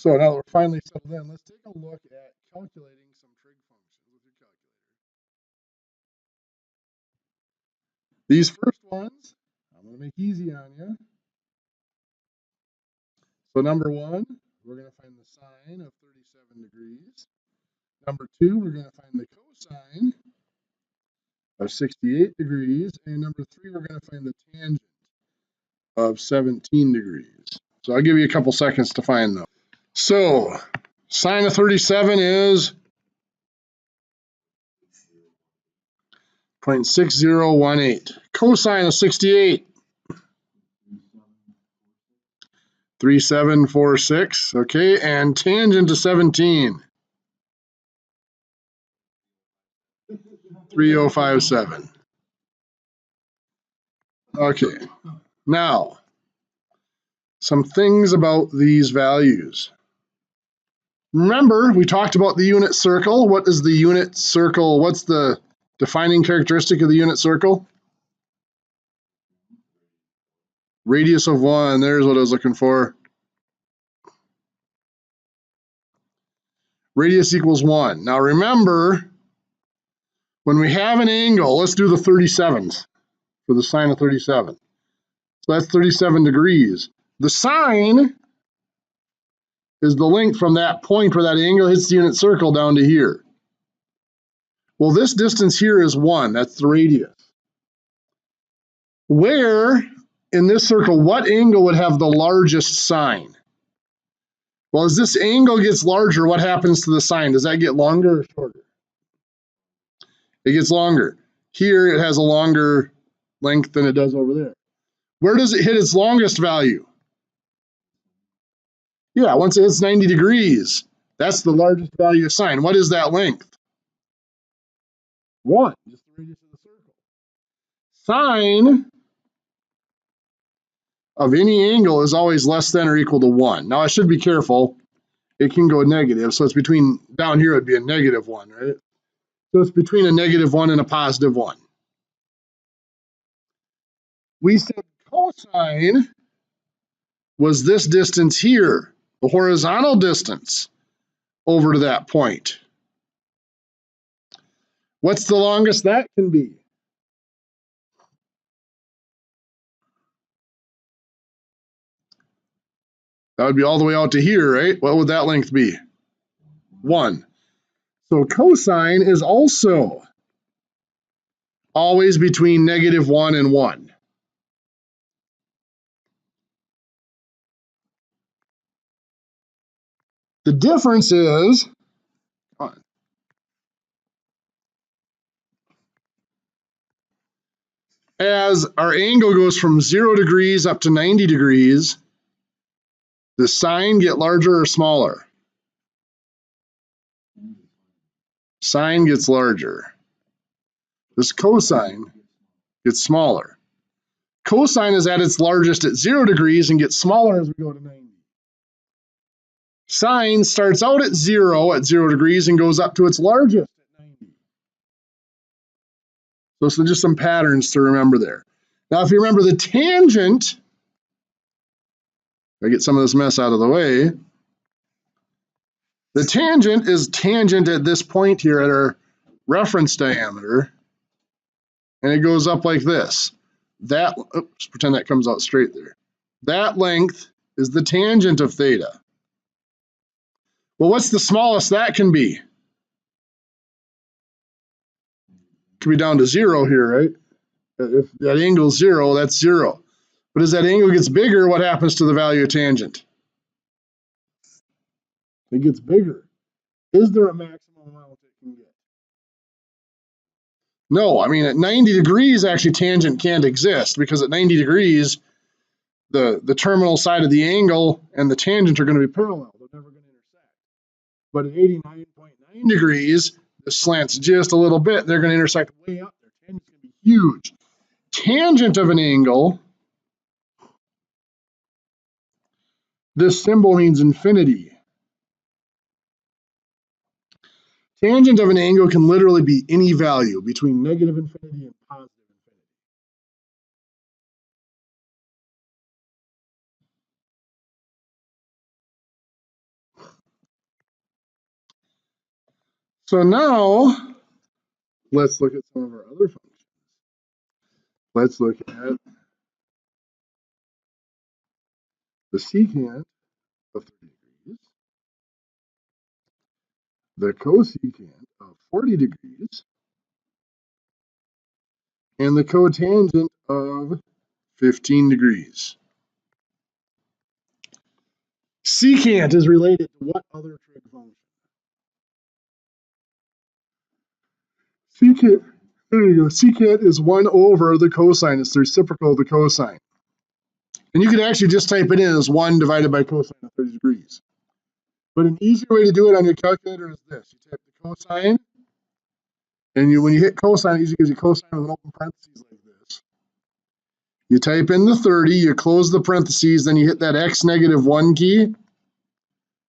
So now that we're finally settled in, let's take a look at calculating some trig functions with your calculator. These first ones, I'm going to make easy on you. So number one, we're going to find the sine of 37 degrees. Number two, we're going to find the cosine of 68 degrees. And number three, we're going to find the tangent of 17 degrees. So I'll give you a couple seconds to find them. So sine of 37 is 0.6018. Cosine of 68, 3746. Okay, and tangent of 17, 3057. Okay, now some things about these values. Remember, we talked about the unit circle. What is the unit circle? What's the defining characteristic of the unit circle? Radius of 1. There's what I was looking for. Radius equals 1. Now remember, when we have an angle, let's do the 37s for the sine of 37. So that's 37 degrees. The sine is the length from that point where that angle hits the unit circle down to here. Well, this distance here is 1. That's the radius. Where in this circle, what angle would have the largest sine? Well, as this angle gets larger, what happens to the sine? Does that get longer or shorter? It gets longer. Here, it has a longer length than it does over there. Where does it hit its longest value? Yeah, once it hits 90 degrees, that's the largest value of sine. What is that length? 1, just the radius of the circle. Sine of any angle is always less than or equal to 1. Now, I should be careful. It can go negative, so it's between, down here it would be a negative 1, right? So it's between a negative 1 and a positive 1. We said cosine was this distance here, the horizontal distance over to that point. What's the longest that can be? That would be all the way out to here, right? What would that length be? 1. So cosine is also always between negative 1 and 1. The difference is, as our angle goes from 0 degrees up to 90 degrees, does sine get larger or smaller? Sine gets larger. This cosine gets smaller. Cosine is at its largest at 0 degrees and gets smaller as we go to 90. Sine starts out at 0 degrees and goes up to its largest at 90. So just some patterns to remember there. Now, if you remember the tangent, I get some of this mess out of the way. The tangent is tangent at this point here at our reference diameter, and it goes up like this. That, oops, pretend that comes out straight there. That length is the tangent of theta. Well, what's the smallest that can be? It can be down to 0 here, right? If that angle is 0, that's 0. But as that angle gets bigger, what happens to the value of tangent? It gets bigger. Is there a maximum amount it can get? No, I mean at 90 degrees, actually tangent can't exist because at 90 degrees, the terminal side of the angle and the tangent are going to be parallel. They're never going to intersect. But at 89.9 degrees, the slant's just a little bit. They're going to intersect way up there. Tangent's going to be huge. Tangent of an angle, this symbol means infinity. Tangent of an angle can literally be any value between negative infinity and positive infinity. So now let's look at some of our other functions. Let's look at the secant of 30 degrees, the cosecant of 40 degrees, and the cotangent of 15 degrees. Secant is related to what other trig function? Secant, there you go. Secant is 1 over the cosine. It's the reciprocal of the cosine. And you could actually just type it in as 1 divided by cosine of 30 degrees. But an easier way to do it on your calculator is this. You type the cosine, and when you hit cosine, it usually gives you cosine with an open parentheses like this. You type in the 30, you close the parentheses, then you hit that x negative 1 key,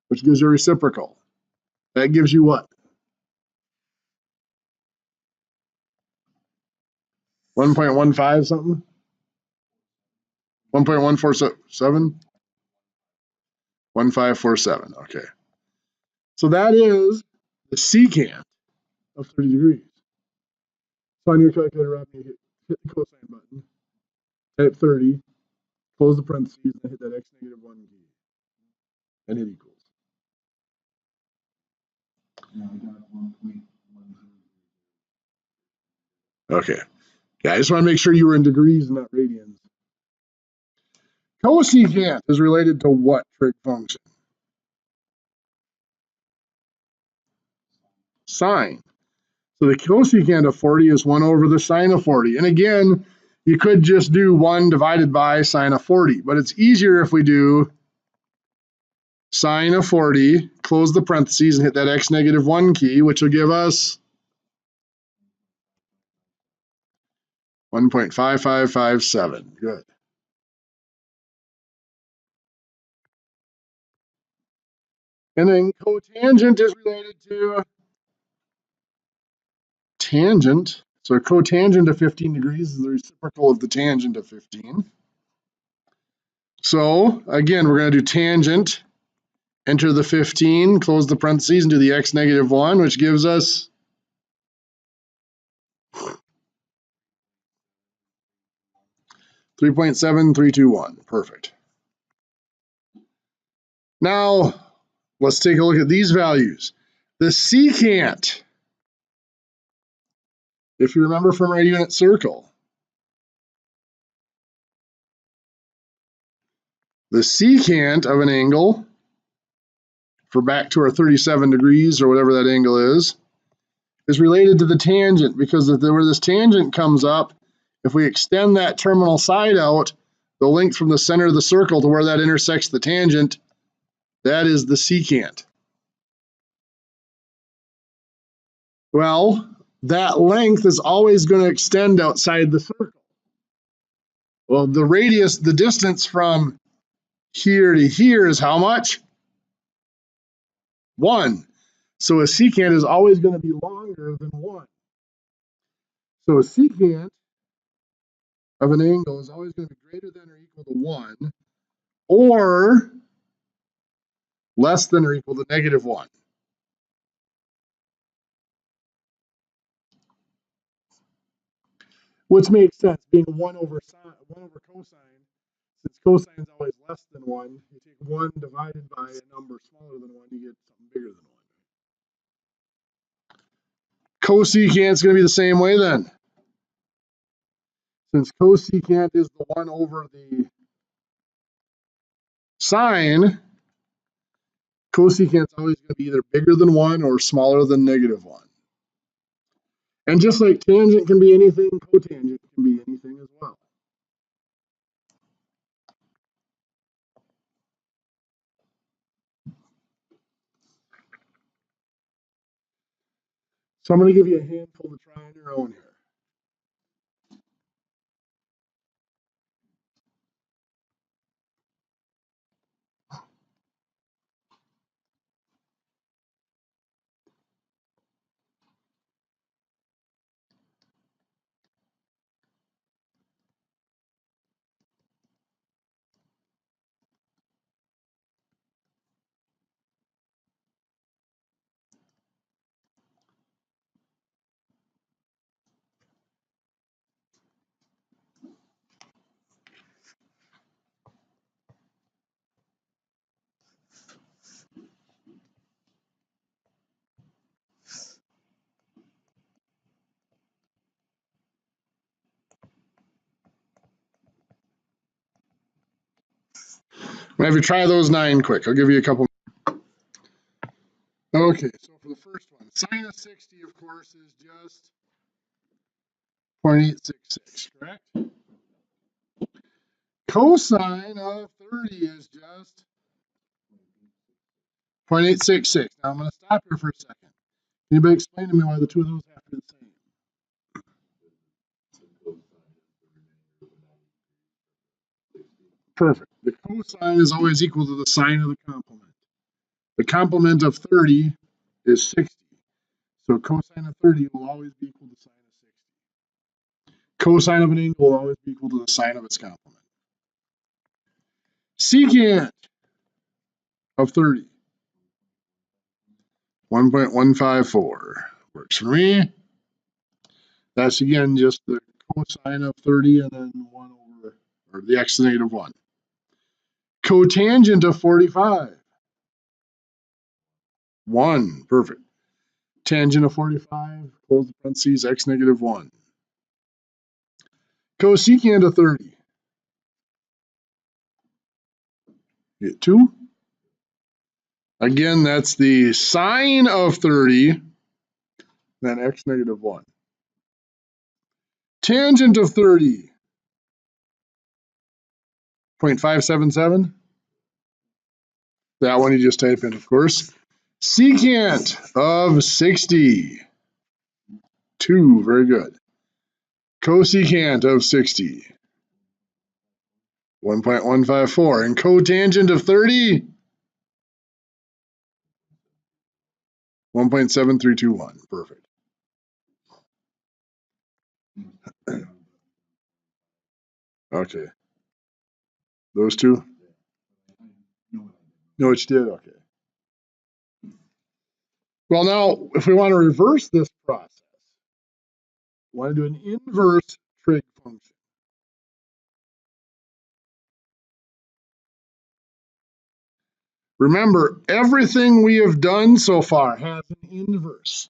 which gives you a reciprocal. That gives you what? 1.15 something? 1.147? 1547, okay. So that is the secant of 30 degrees. So on your calculator, you hit the cosine button, type 30, close the parentheses, and hit that x negative 1 key, and hit equals. Okay. Yeah, I just want to make sure you were in degrees and not radians. Cosecant is related to what trig function? Sine. So the cosecant of 40 is 1 over the sine of 40. And again, you could just do 1 divided by sine of 40, but it's easier if we do sine of 40, close the parentheses, and hit that x negative 1 key, which will give us 1.5557. Good. And then cotangent is related to tangent. So cotangent of 15 degrees is the reciprocal of the tangent of 15. So again, we're going to do tangent, enter the 15, close the parentheses, and do the x negative 1, which gives us 3.7321. Perfect. Now, let's take a look at these values. The secant, if you remember from our unit circle, the secant of an angle, for back to our 37 degrees or whatever that angle is related to the tangent, because where this tangent comes up, if we extend that terminal side out, the length from the center of the circle to where that intersects the tangent, that is the secant. Well, that length is always going to extend outside the circle. Well, the radius, the distance from here to here is how much? 1. So a secant is always going to be longer than 1. So a secant of an angle is always going to be greater than or equal to 1, or less than or equal to negative 1. Which makes sense, being 1 over cosine. Since cosine is always less than 1, you take 1 divided by a number smaller than 1, you get something bigger than 1. Cosecant is going to be the same way then. Since cosecant is the 1 over the sine, cosecant is always going to be either bigger than 1 or smaller than negative 1. And just like tangent can be anything, cotangent can be anything as well. So I'm going to give you a handful to try on your own here. I'm going to have you try those 9 quick. I'll give you a couple. Okay, so for the first one, sine of 60, of course, is just 0.866, correct? Cosine of 30 is just 0.866. Now I'm going to stop here for a second. Anybody explain to me why the two of those have to be the same? Perfect. The cosine is always equal to the sine of the complement. The complement of 30 is 60. So cosine of 30 will always be equal to sine of 60. Cosine of an angle will always be equal to the sine of its complement. Secant of 30. 1.154 works for me. That's again just the cosine of 30 and then 1 over, or the x to the negative 1. Cotangent of 45. 1, perfect. Tangent of 45, close the parentheses, x negative 1. Cosecant of 30. Get 2. Again, that's the sine of 30, then x negative 1. Tangent of 30. 0.577. That one you just type in, of course. Secant of 60. 2, very good. Cosecant of 60. 1.154. And cotangent of 30. 1.7321. Perfect. Okay. Those two? Know what you did? Okay. Well, now, if we want to reverse this process, we want to do an inverse trig function. Remember, everything we have done so far has an inverse.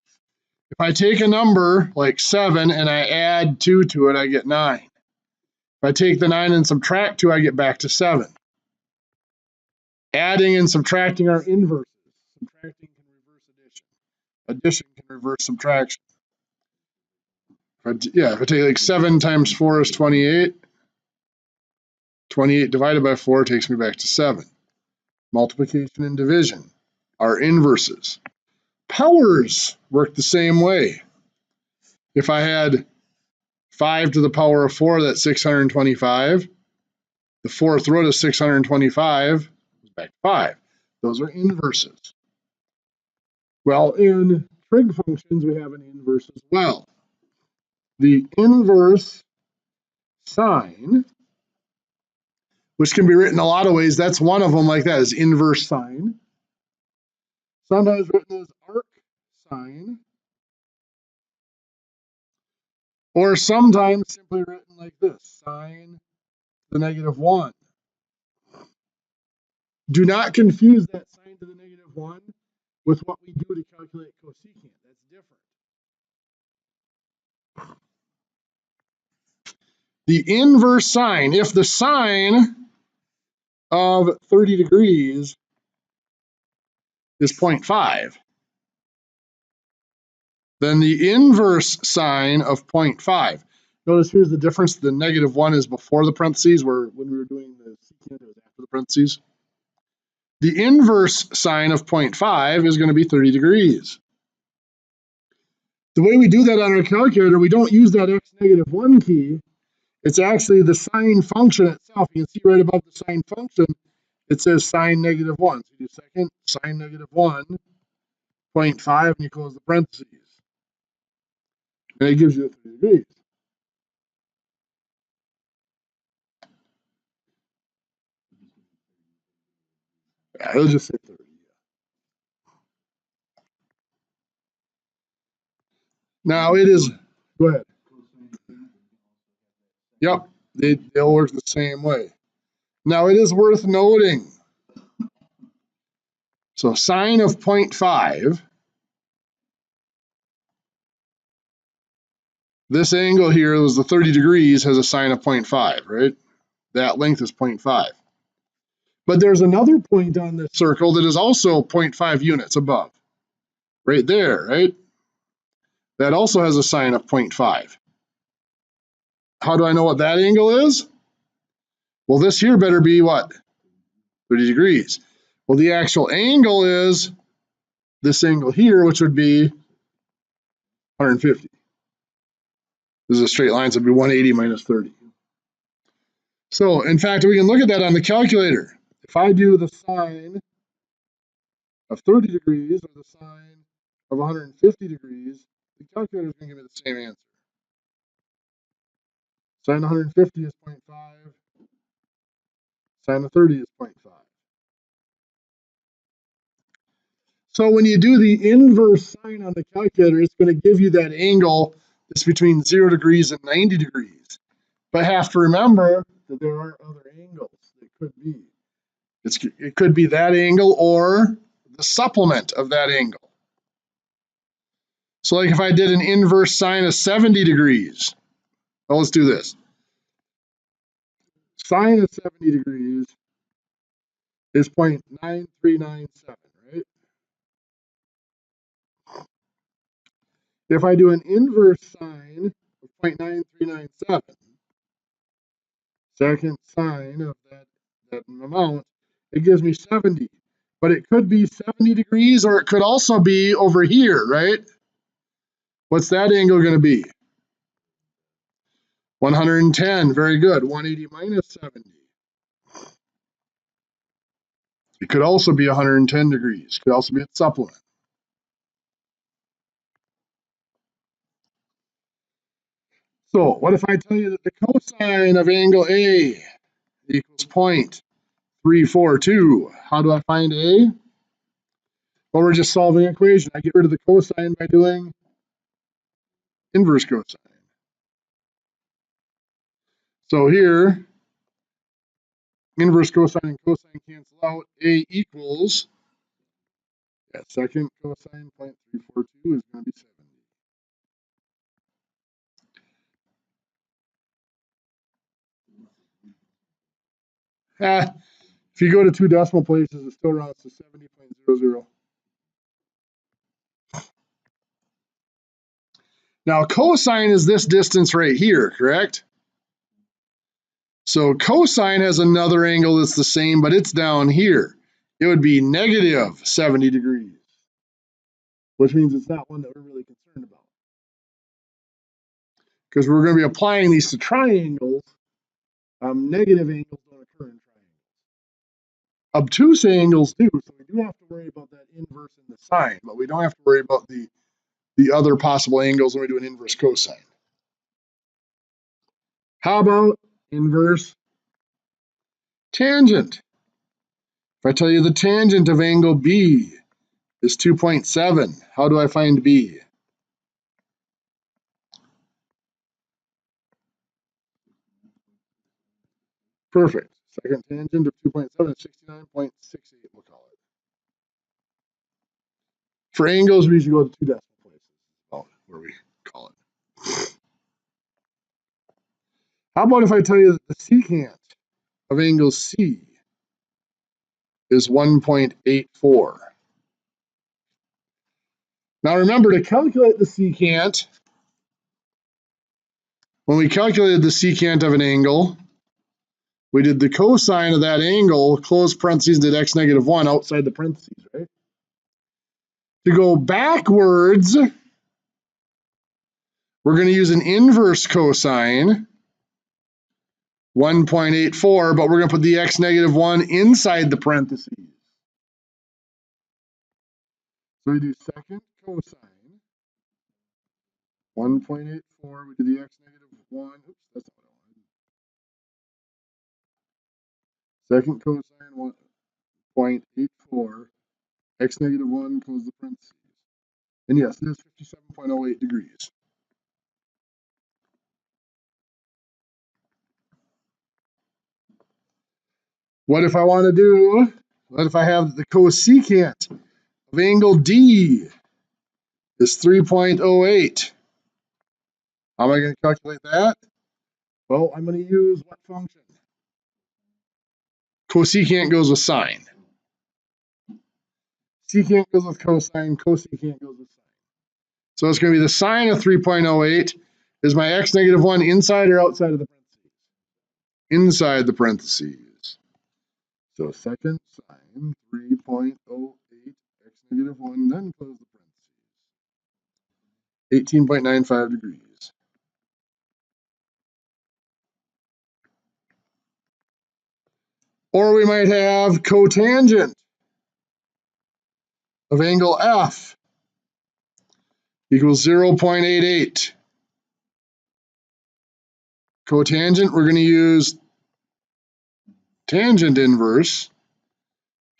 If I take a number like 7 and I add 2 to it, I get 9. If I take the 9 and subtract 2, I get back to 7. Adding and subtracting are inverses. Subtracting can reverse addition. Addition can reverse subtraction. If I take like 7 times 4 is 28. 28 divided by 4 takes me back to 7. Multiplication and division are inverses. Powers work the same way. If I had 5 to the power of 4, that's 625. The fourth root of 625 is back to 5. Those are inverses. Well, in trig functions, we have an inverse as well. The inverse sine, which can be written a lot of ways, that's one of them like that, is inverse sine. Sometimes written as arc sine, or sometimes simply written like this, sine to the negative 1. Do not confuse that sine to the negative 1 with what we do to calculate cosecant. That's different. The inverse sine, if the sine of 30 degrees is 0.5, then the inverse sine of 0.5. Notice here's the difference. The negative 1 is before the parentheses, where when we were doing the secant, it was after the parentheses. The inverse sine of 0.5 is going to be 30 degrees. The way we do that on our calculator, we don't use that x negative 1 key. It's actually the sine function itself. You can see right above the sine function, it says sine negative 1. So you do second, sine negative 1, 0.5, and you close the parentheses. And it gives you 30 degrees. Yeah, it'll just say 30. Now it is, go ahead. Yep, they'll work the same way. Now it is worth noting. So sine of 0.5, this angle here was the 30 degrees, has a sine of 0.5, right? That length is 0.5. But there's another point on this circle that is also 0.5 units above. Right there, right? That also has a sine of 0.5. How do I know what that angle is? Well, this here better be what? 30 degrees. Well, the actual angle is this angle here, which would be 150. This is a straight line, so it would be 180 minus 30. So, in fact, we can look at that on the calculator. If I do the sine of 30 degrees or the sine of 150 degrees, the calculator is going to give me the same answer. Sine of 150 is 0.5. Sine of 30 is 0.5. So when you do the inverse sine on the calculator, it's going to give you that angle that's between 0 degrees and 90 degrees. But have to remember that there are other angles that could be. It could be that angle or the supplement of that angle. So like if I did an inverse sine of 70 degrees, well, let's do this. Sine of 70 degrees is 0.9397, right? If I do an inverse sine of 0.9397, second sine of that amount, it gives me 70. But it could be 70 degrees or it could also be over here, right? What's that angle going to be? 110, very good. 180 minus 70. It could also be 110 degrees. It could also be a supplement. So what if I tell you that the cosine of angle A equals 0.342? How do I find A? Well, we're just solving an equation. I get rid of the cosine by doing inverse cosine. So here, inverse cosine and cosine cancel out. A equals, that second cosine, 0.342 is going to be 70. If you go to two decimal places, it still rounds to 70.00. Now, cosine is this distance right here, correct? So cosine has another angle that's the same, but it's down here. It would be negative 70 degrees, which means it's not one that we're really concerned about. Because we're going to be applying these to triangles, negative angles don't occur in triangles. Obtuse angles do, so we do have to worry about that inverse in the sine, but we don't have to worry about the other possible angles when we do an inverse cosine. How about inverse tangent? If I tell you the tangent of angle B is 2.7, how do I find B? Perfect. Second tangent of 2.7 is 69.68, we'll call it. For angles, we usually go to two decimal places, where we call it. How about if I tell you that the secant of angle C is 1.84? Now remember, to calculate the secant, when we calculated the secant of an angle, we did the cosine of that angle, close parentheses, did x negative 1 outside the parentheses, right? To go backwards, we're going to use an inverse cosine, 1.84, but we're going to put the x negative 1 inside the parentheses. So we do second cosine, 1.84, we do the x negative 1, oops, that's not what I wanted. Second cosine, 1.84, x negative 1, close the parentheses. And yes, it is 57.08 degrees. What if I want to do, what if I have the cosecant of angle D is 3.08? How am I going to calculate that? Well, I'm going to use what function? Cosecant goes with sine. Secant goes with cosine. Cosecant goes with sine. So it's going to be the sine of 3.08. Is my x negative 1 inside or outside of the parentheses? Inside the parentheses. So second sine 3.08 x negative 1, then close the parentheses. 18.95 degrees. Or we might have cotangent of angle F equals 0.88. Cotangent, we're going to use tangent inverse,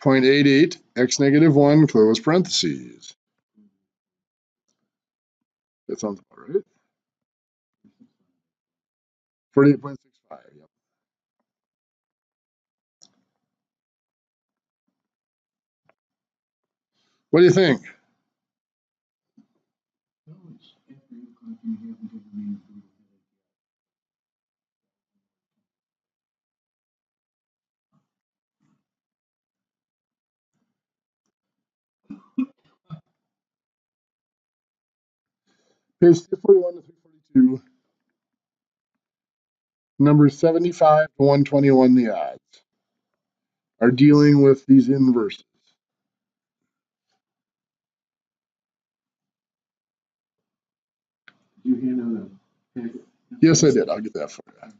0.88, x negative 1, close parentheses. That sounds about right. 48.65, yep. What do you think? Page 241 to 342. Numbers 75 to 121, the odds, are dealing with these inverses. You hand out a packet? Yes, I did. I'll get that for you.